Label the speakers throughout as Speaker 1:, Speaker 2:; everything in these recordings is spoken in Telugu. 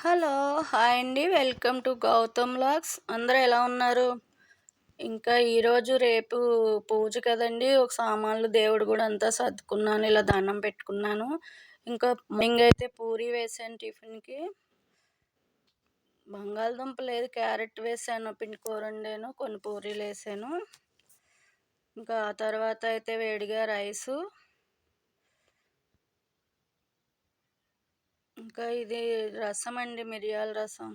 Speaker 1: హలో! హాయ్ అండి. Welcome to Gautam vlogs. అందరూ ఎలా ఉన్నారు? ఇంకా ఈరోజు, రేపు పూజ కదండీ! ఒక సామాన్లు దేవుడి గుడి అంతా సర్దుకున్నాను. ఇలా దండం పెట్టుకున్నాను. ఇంకా మార్నింగ్ అయితే పూరి వేశాను టిఫిన్‌కి. బంగాళదుంప లేదు, క్యారెట్ వేశాను. పిండి కూర వండాను. కొన్ని పూరీలేసాను. ఇంకా ఆ తర్వాత అయితే వేడిగా రైసు. ఇంకా ఇది రసం అండి, మిరియాల రసం.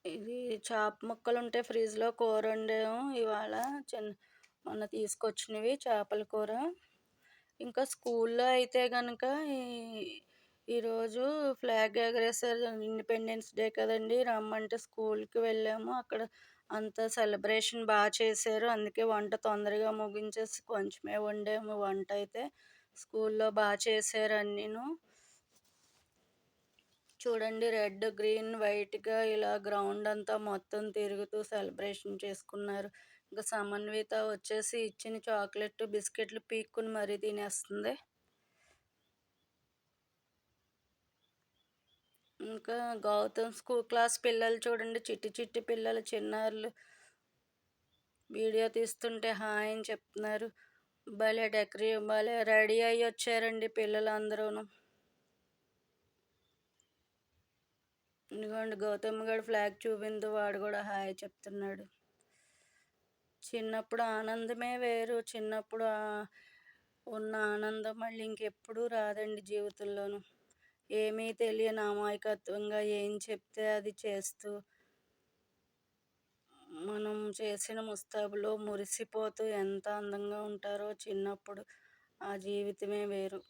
Speaker 1: ఇది చేప ముక్కలుంటే ఫ్రిడ్జ్‌లో కూర వండాము ఇవాళ. మొన్న తీసుకొచ్చినవి చేపల కూర. ఇంకా స్కూల్లో అయితే గనక ఈరోజు ఫ్లాగ్ ఎగరేసారు. ఇండిపెండెన్స్ డే కదండీ! రమ్మంటే స్కూల్‌కి వెళ్ళాము. అక్కడ అంతా సెలబ్రేషన్ చేశారు. అందుకే వంట తొందరగా ముగించేసి కొంచెమే వండాము వంటయితే. స్కూల్లో చేశారు అన్నీను. చూడండి, రెడ్, గ్రీన్, వైట్‌గా ఇలా గ్రౌండ్ అంతా మొత్తం తిరుగుతూ సెలబ్రేషన్ చేసుకున్నారు. ఇంకా సమన్విత వచ్చేసి ఇచ్చిన చాక్లెట్, బిస్కెట్లు పీక్కుని మరీ తినేస్తుంది. ఇంకా గౌతమ్ స్కూల్ క్లాస్ పిల్లలు చూడండి, చిట్టి చిట్టి పిల్లలు చిన్నారులు వీడియో తీస్తుంటే హాయ్ అని చెప్తున్నారు. భలే రెడీ అయ్యి వచ్చారండి పిల్లలందరూను. ఇదిగోండి, గౌతమ్ గడు ఫ్లాగ్ చూపిందు వాడు కూడా హాయ్ చెప్తున్నాడు. చిన్నప్పుడు ఆనందమే వేరు. చిన్నప్పుడు ఉన్న ఆనందం మళ్ళీ ఇంకెప్పుడూ రాదండి జీవితంలోనూ. ఏమీ తెలియని అమాయకత్వంగా ఏం చెప్తే అది చేస్తూ, మనం చేసిన ముస్తాబులో మురిసిపోతూ ఎంత అందంగా ఉంటారో చిన్నప్పుడు. ఆ జీవితమే వేరు.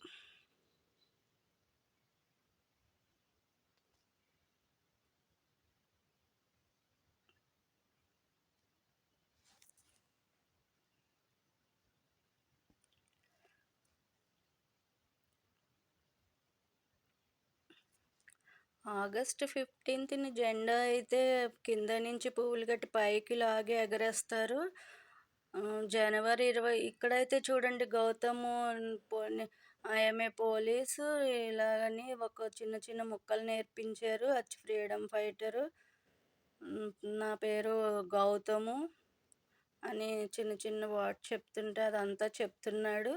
Speaker 1: ఆగస్ట్ 15ని జెండా అయితే కింద నుంచి పువ్వులు కట్టి పైకి లాగి ఎగరేస్తారు. జనవరి 20 ఇక్కడైతే చూడండి, గౌతము ఆమె పోలీసు ఇలాగని ఒక చిన్న చిన్న ముక్కలు నేర్పించారు. Freedom fighter. నా పేరు గౌతము అని చిన్న చిన్న వర్డ్ చెప్తుంటే అదంతా చెప్తున్నాడు.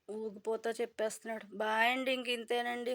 Speaker 1: ఊగిపోతా చెప్పేస్తున్నాడు. బాయ్ అండి. ఇంక ఇంతేనండి.